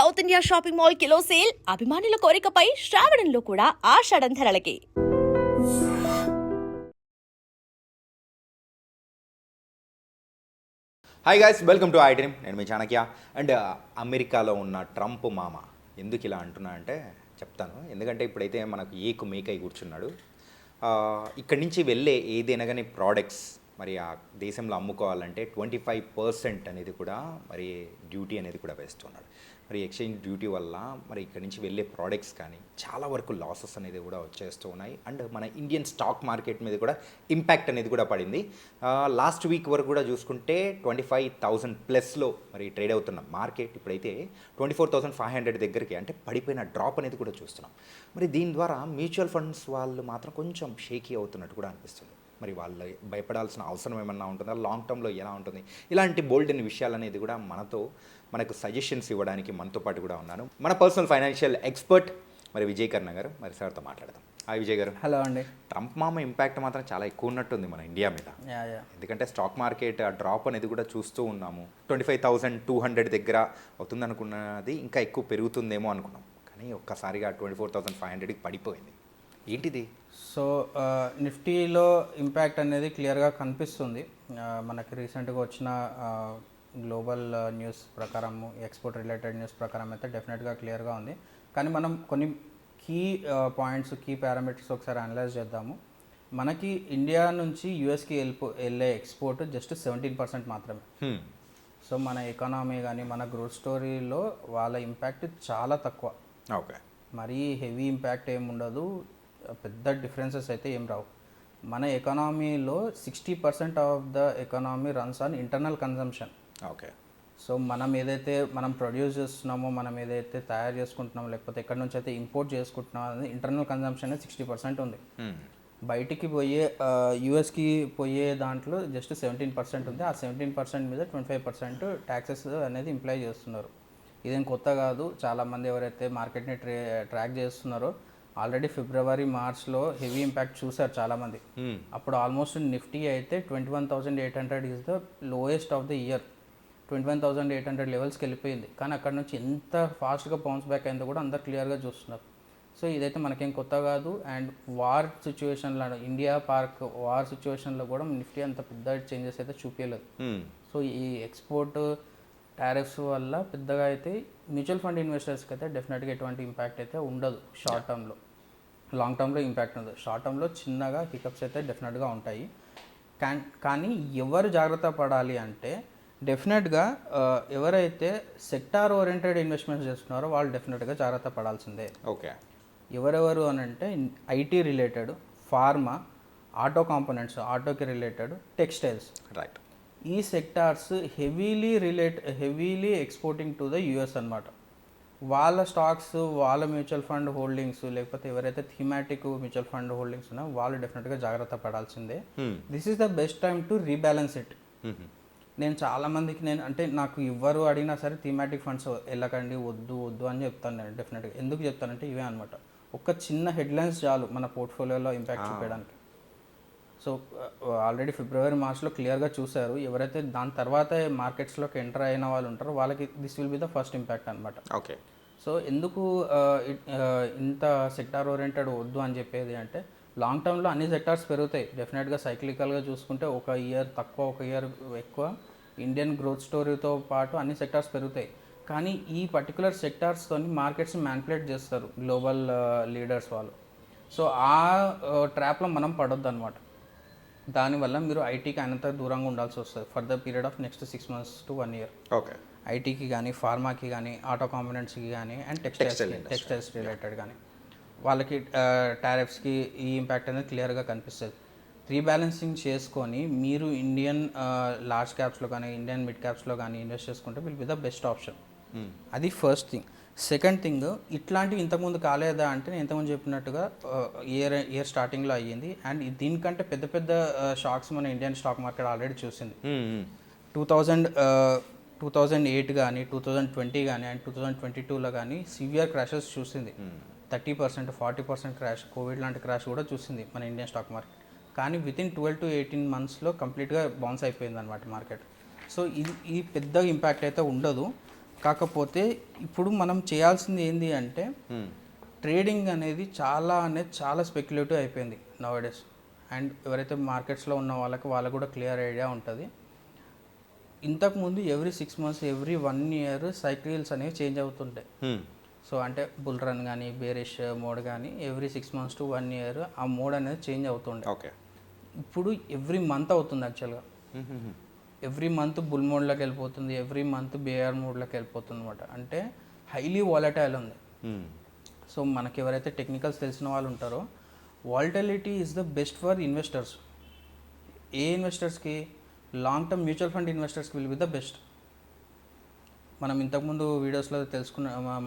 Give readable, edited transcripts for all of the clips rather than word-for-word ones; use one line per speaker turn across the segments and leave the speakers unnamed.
South India shopping mall kilo sale అభిమానుల కోరికపై శ్రావణంలో కూడా ఆషాఢం ధరలకి.
Hi guys, welcome to iDream. నేను మీ చాణక్య. అండ్ అమెరికాలో ఉన్న ట్రంప్ మామ ఎందుకు ఇలా అంటున్నా అంటే చెప్తాను. ఎందుకంటే ఇప్పుడైతే మనకు ఏకు మేకై కూర్చున్నాడు. ఇక్కడి నుంచి వెళ్ళే ఏదైనా కానీ ప్రోడక్ట్స్ మరి ఆ దేశంలో అమ్ముకోవాలంటే 25% అనేది కూడా మరి డ్యూటీ అనేది కూడా వేస్తున్నాడు. మరి ఎక్స్చేంజ్ డ్యూటీ వల్ల మరి ఇక్కడి నుంచి వెళ్ళే ప్రోడక్ట్స్ కానీ చాలా వరకు లాసెస్ అనేది కూడా వచ్చేస్తూ ఉన్నాయి. అండ్ మన ఇండియన్ స్టాక్ మార్కెట్ మీద కూడా ఇంపాక్ట్ అనేది కూడా పడింది. లాస్ట్ వీక్ వరకు కూడా చూసుకుంటే 25,000+ మరి ట్రేడ్ అవుతున్న మార్కెట్ ఇప్పుడైతే 24,500 దగ్గరికి అంటే పడిపోయిన డ్రాప్ అనేది కూడా చూస్తున్నాం. మరి దీని ద్వారా మ్యూచువల్ ఫండ్స్ వాళ్ళు మాత్రం కొంచెం షేకీ అవుతున్నట్టు కూడా అనిపిస్తుంది. మరి వాళ్ళు భయపడాల్సిన అవసరం ఏమన్నా ఉంటుందా, లాంగ్ టర్మ్లో ఎలా ఉంటుంది, ఇలాంటి బోల్డ్ అనే విషయాలు అనేది కూడా మనకు సజెషన్స్ ఇవ్వడానికి మనతో పాటు కూడా ఉన్నాను మన పర్సనల్ ఫైనాన్షియల్ ఎక్స్పర్ట్ మరి విజయ్ కర్ణ గారు. మరి సార్తో మాట్లాడదాం. హాయ్ విజయ్ గారు.
హలో అండి.
ట్రంప్ మామ ఇంపాక్ట్ మాత్రం చాలా ఎక్కువ ఉన్నట్టుంది మన ఇండియా మీద. ఎందుకంటే స్టాక్ మార్కెట్ ఆ డ్రాప్ అనేది కూడా చూస్తూ ఉన్నాము. 25,200 దగ్గర అవుతుంది అనుకున్నది ఇంకా ఎక్కువ పెరుగుతుందేమో అనుకున్నాం, కానీ ఒక్కసారిగా 24,500కి పడిపోయింది. ఏంటిది?
సో నిఫ్టీలో ఇంపాక్ట్ అనేది క్లియర్గా కనిపిస్తుంది. మనకి రీసెంట్గా వచ్చిన గ్లోబల్ న్యూస్ ప్రకారము, ఎక్స్పోర్ట్ రిలేటెడ్ న్యూస్ ప్రకారం అయితే డెఫినెట్గా క్లియర్గా ఉంది. కానీ మనం కొన్ని కీ పాయింట్స్, కీ పారామీటర్స్ ఒకసారి అనలైజ్ చేద్దాము. మనకి ఇండియా నుంచి యూఎస్కి వెళ్ళే ఎక్స్పోర్ట్ జస్ట్ 17% మాత్రమే. సో మన ఎకానమీ కానీ మన గ్రోత్ స్టోరీలో వాళ్ళ ఇంపాక్ట్ చాలా తక్కువ.
ఓకే,
మరీ హెవీ ఇంపాక్ట్ ఏమి ఉండదు, పెద్ద డిఫరెన్సెస్ అయితే ఏం రావు. మన ఎకానమీలో 60% of the economy runs on internal consumption.
Okay.
So మనం ప్రొడ్యూస్ చేస్తున్నామో, మనం ఏదైతే తయారు చేసుకుంటున్నామో, లేకపోతే ఎక్కడి నుంచి అయితే ఇంపోర్ట్ చేసుకుంటున్నామో అనేది ఇంటర్నల్ కన్జంప్షన్ 60% ఉంది. బయటికి పోయే యూఎస్కి పోయే దాంట్లో జస్ట్ 17% ఉంది. ఆ 17% మీద 25% ట్యాక్సెస్ అనేది ఇంప్లై చేస్తున్నారు. ఇదేం కొత్త కాదు. చాలామంది ఎవరైతే మార్కెట్ని ట్రాక్ చేస్తున్నారో ఆల్రెడీ ఫిబ్రవరి, మార్చ్లో హెవీ ఇంపాక్ట్ చూసారు చాలామంది. అప్పుడు ఆల్మోస్ట్ నిఫ్టీ అయితే 21,800 is the lowest of the year. 21,800 లెవెల్స్కి వెళ్ళిపోయింది. కానీ అక్కడ నుంచి ఎంత ఫాస్ట్గా బౌన్స్ బ్యాక్ అయిందో కూడా అందరు క్లియర్గా చూస్తున్నారు. సో ఇదైతే మనకేం కొత్త కాదు. అండ్ వార్ సిచ్యువేషన్లో, ఇండియా పార్క్ వార్ సిచ్యువేషన్లో కూడా నిఫ్టీ అంత పెద్ద చేంజెస్ అయితే చూపించలేదు. సో ఈ ఎక్స్పోర్ట్ టారిఫ్స్ వల్ల పెద్దగా అయితే మ్యూచువల్ ఫండ్ ఇన్వెస్టర్స్కి అయితే డెఫినెట్గా ఎటువంటి ఇంపాక్ట్ అయితే ఉండదు షార్ట్ టర్మ్లో. లాంగ్ టర్మ్లో ఇంపాక్ట్ ఉండదు. షార్ట్ టర్మ్లో చిన్నగా హికప్స్ అయితే డెఫినెట్గా ఉంటాయి. కానీ ఎవరు జాగ్రత్త పడాలి అంటే డెఫినెట్గా ఎవరైతే సెక్టార్ ఓరియంటెడ్ ఇన్వెస్ట్మెంట్స్ చేస్తున్నారో వాళ్ళు డెఫినెట్గా జాగ్రత్త పడాల్సిందే.
ఓకే.
ఎవరెవరు అని అంటే IT related, pharma, auto components, ఆటోకి రిలేటెడ్, టెక్స్టైల్స్.
రైట్.
ఈ sectors heavily exporting to the US అనమాట. వాళ్ళ స్టాక్స్, వాళ్ళ మ్యూచువల్ ఫండ్ హోల్డింగ్స్, లేకపోతే ఎవరైతే థీమాటిక్ మ్యూచువల్ ఫండ్ హోల్డింగ్స్ ఉన్నాయో వాళ్ళు డెఫినెట్గా జాగ్రత్త పడాల్సిందే. This is the best time to rebalance it. నేను చాలామందికి నాకు ఎవరు అడిగినా సరే థీమాటిక్ ఫండ్స్ వెళ్ళకండి, వద్దు అని చెప్తాను నేను డెఫినెట్గా. ఎందుకు చెప్తానంటే ఇవే అనమాట. ఒక చిన్న హెడ్లైన్స్ చాలు మన పోర్ట్ఫోలియోలో ఇంపాక్ట్ చూపించడానికి. సో ఆల్రెడీ ఫిబ్రవరి, మార్చ్లో క్లియర్గా చూశారు. ఎవరైతే దాని తర్వాత మార్కెట్స్లోకి ఎంటర్ అయిన వాళ్ళు ఉంటారో వాళ్ళకి this will be the first impact అనమాట.
ఓకే.
సో ఎందుకు ఇంత సెక్టార్ ఓరియంటెడ్ వద్దు అని చెప్పేది అంటే లాంగ్ టర్మ్లో అన్ని సెక్టార్స్ పెరుగుతాయి డెఫినెట్గా. సైక్లికల్గా చూసుకుంటే ఒక ఇయర్ తక్కువ, ఒక ఇయర్ ఎక్కువ, ఇండియన్ గ్రోత్ స్టోరీతో పాటు అన్ని సెక్టార్స్ పెరుగుతాయి. కానీ ఈ పర్టికులర్ సెక్టార్స్తో మార్కెట్స్ మ్యానిపులేట్ చేస్తారు గ్లోబల్ లీడర్స్ వాళ్ళు. సో ఆ ట్రాప్లో మనం పడొద్దు అనమాట. దానివల్ల మీరు ఐటీకి అయినంత దూరంగా ఉండాల్సి వస్తుంది for the period of next 6 months to 1 year.
Okay.
ఐటీకి కానీ, ఫార్మాకి కానీ, ఆటో కాంపోనెంట్స్కి కానీ, అండ్ టెక్స్టైల్స్ రిలేటెడ్ కానీ వాళ్ళకి టారిఫ్స్కి ఈ ఇంపాక్ట్ అనేది క్లియర్గా కనిపిస్తుంది. రీబ్యాలెన్సింగ్ చేసుకొని మీరు ఇండియన్ లార్జ్ క్యాప్స్లో కానీ, ఇండియన్ మిడ్ క్యాప్స్లో కానీ ఇన్వెస్ట్ చేసుకుంటే will be the best option. అది ఫస్ట్ థింగ్. సెకండ్ థింగ్, ఇట్లాంటివి ఇంతకుముందు కాలేదా అంటే నేను ఇంతకుముందు చెప్పినట్టుగా ఇయర్ స్టార్టింగ్లో అయ్యింది. అండ్ దీనికంటే పెద్ద పెద్ద షాక్స్ మన ఇండియన్ స్టాక్ మార్కెట్ ఆల్రెడీ చూసింది. 2008 కానీ, 2020 కానీ, అండ్ 2022లో కానీ సివియర్ క్రాషెస్ చూసింది. 30%, 40% క్రాష్, కోవిడ్ లాంటి క్రాష్ కూడా చూసింది మన ఇండియన్ స్టాక్ మార్కెట్. కానీ వితిన్ 12 to 18 monthsలో కంప్లీట్గా బౌన్స్ అయిపోయింది అనమాట మార్కెట్. సో ఇది పెద్ద ఇంపాక్ట్ అయితే ఉండదు. కాకపోతే ఇప్పుడు మనం చేయాల్సింది ఏంటి అంటే ట్రేడింగ్ అనేది చాలా స్పెక్యులేటివ్ అయిపోయింది నవడేస్. అండ్ ఎవరైతే మార్కెట్స్లో ఉన్న వాళ్ళకి కూడా క్లియర్ ఐడియా ఉంటుంది. ఇంతకుముందు every 6 months every 1 year cycles అనేవి చేంజ్ అవుతుంటాయి. సో అంటే బుల్ రన్ కానీ బేరిష్ మోడ్ కానీ ఎవ్రీ 6 months to 1 year ఆ మోడ్ అనేది చేంజ్ అవుతుండే.
ఓకే.
ఇప్పుడు ఎవ్రీ మంత్ అవుతుంది యాక్చువల్గా. ఎవ్రీ మంత్ బుల్ మోడ్లోకి వెళ్ళిపోతుంది, ఎవ్రీ మంత్ బేఆర్ మోడ్లోకి వెళ్ళిపోతుంది అనమాట. అంటే హైలీ వాలటైల్ ఉంది. సో మనకి ఎవరైతే టెక్నికల్స్ తెలిసిన వాళ్ళు ఉంటారో volatility is the best for investors. ఏ ఇన్వెస్టర్స్కి? లాంగ్ టర్మ్ మ్యూచువల్ ఫండ్ ఇన్వెస్టర్స్కి విల్ బి ద బెస్ట్. మనం ఇంతకుముందు వీడియోస్లో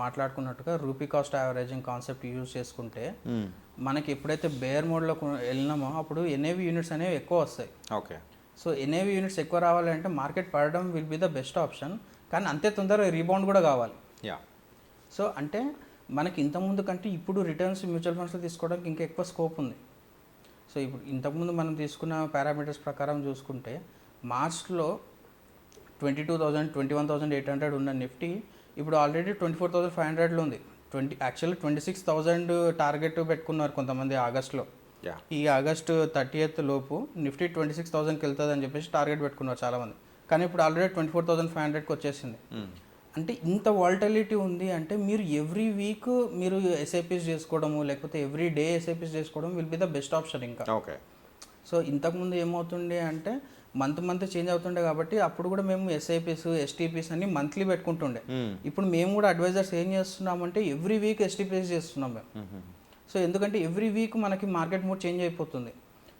మాట్లాడుకున్నట్టుగా rupee cost averaging concept use చేసుకుంటే మనకి ఎప్పుడైతే బేర్ మోడ్లో వెళ్ళినామో అప్పుడు ఎన్ఏవి యూనిట్స్ అనేవి ఎక్కువ వస్తాయి.
ఓకే.
సో ఎన్ఏవి యూనిట్స్ ఎక్కువ రావాలంటే మార్కెట్ పడడం will be the best option. కానీ అంతే తొందరగా రీబౌండ్ కూడా కావాలి. సో అంటే మనకి ఇంతకుముందు కంటే ఇప్పుడు రిటర్న్స్ మ్యూచువల్ ఫండ్స్లో తీసుకోవడానికి ఇంకా ఎక్కువ స్కోప్ ఉంది. సో ఇప్పుడు ఇంతకుముందు మనం తీసుకున్న పారామీటర్స్ ప్రకారం చూసుకుంటే మార్చ్లో 22,000 21,800 ఉన్న నిఫ్టీ ఇప్పుడు ఆల్రెడీ 24,500లో ఉంది. యాక్చువల్లీ 26,000 టార్గెట్ పెట్టుకున్నారు కొంతమంది ఆగస్ట్లో. ఈ ఆగస్టు 30th లోపు నిఫ్టీ 26,000కి వెళ్తుంది అని చెప్పేసి టార్గెట్ పెట్టుకున్నారు చాలామంది. కానీ ఇప్పుడు ఆల్రెడీ 24,500కి వచ్చేసింది. అంటే ఇంత వాలటిలిటీ ఉంది అంటే మీరు ఎవ్రీ వీక్ మీరు ఎస్ఐపిస్ చేసుకోవడము లేకపోతే ఎవ్రీ డే ఎస్ఐపిస్ చేసుకోవడం will be the best option ఇంకా.
ఓకే.
సో ఇంతకుముందు ఏమవుతుండే అంటే మంత్ చేంజ్ అవుతుండే కాబట్టి అప్పుడు కూడా మేము ఎస్ఐపిస్ ఎస్టీపీస్ అన్ని మంత్లీ పెట్టుకుంటుండే. ఇప్పుడు మేము కూడా అడ్వైజర్స్ ఏం చేస్తున్నామంటే ఎవ్రీ వీక్ ఎస్టీపీస్ చేస్తున్నాం మేము. సో ఎందుకంటే ఎవ్రీ వీక్ మనకి మార్కెట్ మూడ్ చేంజ్ అయిపోతుంది.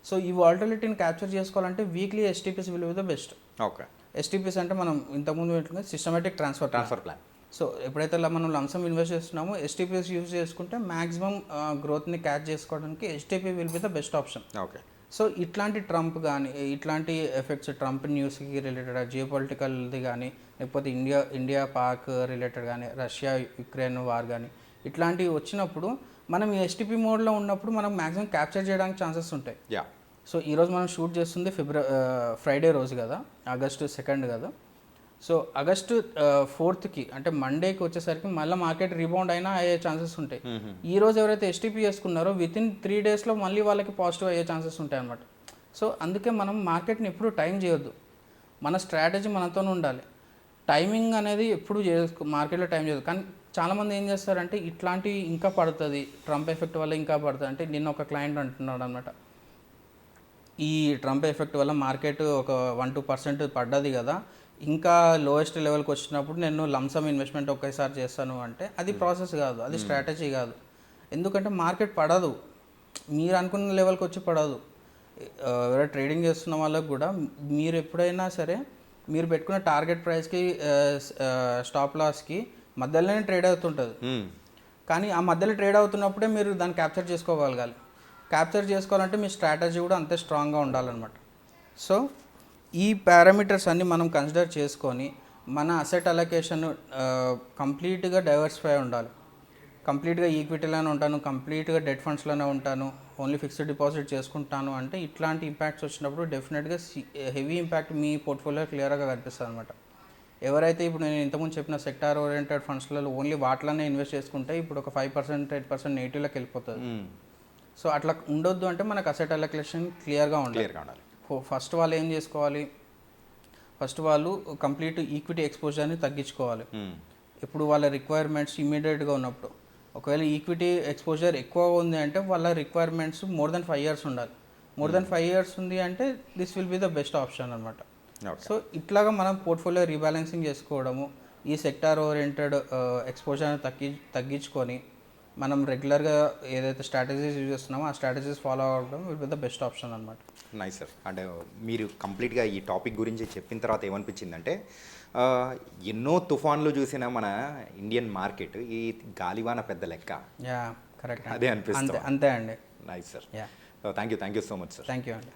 సో ఈ వాలటిలిటీని క్యాప్చర్ చేసుకోవాలంటే weekly STPs will be the best.
Okay.
STPs అంటే మనం ఇంతకుముందు సిస్టమేటిక్ ట్రాన్స్ఫర్
ప్లాన్.
సో ఎప్పుడైతే మనం లంసమ్ ఇన్వెస్ట్ చేస్తున్నామో ఎస్టీపీస్ యూజ్ చేసుకుంటే మ్యాక్సిమం గ్రోత్ని క్యాచ్ చేసుకోవడానికి STP will be the best option.
Okay.
So ఇట్లాంటి ట్రంప్ కానీ ఇట్లాంటి ఎఫెక్ట్స్ ట్రంప్ న్యూస్కి రిలేటెడ్ జియోపొలిటికల్ది కానీ లేకపోతే ఇండియా పాక్ రిలేటెడ్ కానీ రష్యా యుక్రెయిన్ వార్ కానీ ఇట్లాంటివి వచ్చినప్పుడు మనం ఈ ఎస్టీపీ మోడ్లో ఉన్నప్పుడు మనం మ్యాక్సిమం క్యాప్చర్ చేయడానికి ఛాన్సెస్ ఉంటాయి. సో ఈరోజు మనం షూట్ చేస్తుంది ఫ్రైడే రోజు కదా, August 2nd కదా. సో August 4th అంటే మండేకి వచ్చేసరికి మళ్ళీ మార్కెట్ రీబౌండ్ అయినా అయ్యే ఛాన్సెస్ ఉంటాయి. ఈ రోజు ఎవరైతే ఎస్టీపీ చేసుకున్నారో వితిన్ 3 daysలో మళ్ళీ వాళ్ళకి పాజిటివ్ అయ్యే ఛాన్సెస్ ఉంటాయి అన్నమాట. సో అందుకే మనం మార్కెట్ని ఎప్పుడు టైం చేయొద్దు, మన స్ట్రాటజీ మనతోనే ఉండాలి. టైమింగ్ అనేది ఎప్పుడు మార్కెట్లో టైం చేయదు. కానీ చాలామంది ఏం చేస్తారంటే ఇట్లాంటి ఇంకా పడుతుంది, ట్రంప్ ఎఫెక్ట్ వల్ల ఇంకా పడుతుంది అంటే నిన్న ఒక క్లయింట్ అంటున్నాడు అనమాట, ఈ ట్రంప్ ఎఫెక్ట్ వల్ల మార్కెట్ ఒక 1-2% పడ్డది కదా, ఇంకా లోయెస్ట్ లెవెల్కి వచ్చినప్పుడు నేను లంసమ్ ఇన్వెస్ట్మెంట్ ఒకేసారి చేస్తాను అంటే అది ప్రాసెస్ కాదు, అది స్ట్రాటజీ కాదు. ఎందుకంటే మార్కెట్ పడదు, మీరు అనుకున్న లెవెల్కి వచ్చి పడదు. ఎవరైనా ట్రేడింగ్ చేస్తున్న వాళ్ళకి కూడా మీరు ఎప్పుడైనా సరే మీరు పెట్టుకున్న టార్గెట్ ప్రైస్కి స్టాప్ లాస్కి మధ్యలోనే ట్రేడ్ అవుతుంటుంది. కానీ ఆ మధ్యలో ట్రేడ్ అవుతున్నప్పుడే మీరు దాన్ని క్యాప్చర్ చేసుకోగలగాలి. క్యాప్చర్ చేసుకోవాలంటే మీ స్ట్రాటజీ కూడా అంతే స్ట్రాంగ్గా ఉండాలన్నమాట. సో ఈ పారామీటర్స్ అన్నీ మనం కన్సిడర్ చేసుకొని మన అసెట్ అలొకేషన్ కంప్లీట్గా డైవర్సిఫై ఉండాలి. కంప్లీట్గా ఈక్విటీలోనే ఉంటాను, కంప్లీట్గా డెట్ ఫండ్స్లోనే ఉంటాను, ఓన్లీ ఫిక్స్డ్ డిపాజిట్ చేసుకుంటాను అంటే ఇట్లాంటి ఇంపాక్ట్స్ వచ్చినప్పుడు డెఫినెట్గా హెవీ ఇంపాక్ట్ మీ పోర్ట్ఫోలియో క్లియర్గా కనిపిస్తుంది అనమాట. ఎవరైతే ఇప్పుడు నేను ఇంతకుముందు చెప్పిన సెక్టార్ ఓరియంటెడ్ ఫండ్స్లలో ఓన్లీ వాటిలోనే ఇన్వెస్ట్ చేసుకుంటే ఇప్పుడు ఒక 5% 8% నెగిటివ్లోకి వెళ్ళిపోతుంది. సో అట్లా ఉండొద్దు అంటే మనకు అసెట్ అలొకేషన్ క్లియర్గా ఉండాలి. ఫస్ట్ వాళ్ళు ఏం చేసుకోవాలి, ఫస్ట్ వాళ్ళు కంప్లీట్ ఈక్విటీ ఎక్స్పోజర్ని తగ్గించుకోవాలి. ఇప్పుడు వాళ్ళ రిక్వైర్మెంట్స్ ఇమీడియట్గా ఉన్నప్పుడు, ఒకవేళ ఈక్విటీ ఎక్స్పోజర్ ఎక్కువ ఉంది అంటే వాళ్ళ రిక్వైర్మెంట్స్ more than 5 years ఉండాలి. more than 5 years ఉంది అంటే this will be the best option అనమాట. సో ఇట్లాగా మనం పోర్ట్ఫోలియో రీబ్యాలెన్సింగ్ చేసుకోవడము, ఈ సెక్టార్ ఓరియంటెడ్ ఎక్స్పోజర్ని తగ్గించుకొని మనం రెగ్యులర్గా ఏదైతే స్ట్రాటజీస్ యూజ్ చేస్తున్నామో ఆ స్ట్రాటజీస్ ఫాలో అవ్వడం will be the best option అనమాట.
Nice sir. అంటే మీరు కంప్లీట్గా ఈ టాపిక్ గురించి చెప్పిన తర్వాత ఏమనిపించిందంటే ఎన్నో తుఫాన్లు చూసిన మన ఇండియన్ మార్కెట్ ఈ గాలివాన పెద్ద లెక్క.
యా కరెక్ట్,
అదే అనిపిస్తుంది.
అంతే అండి.
Nice sir.
Yeah
thank you so much sir.
Thank you అండి.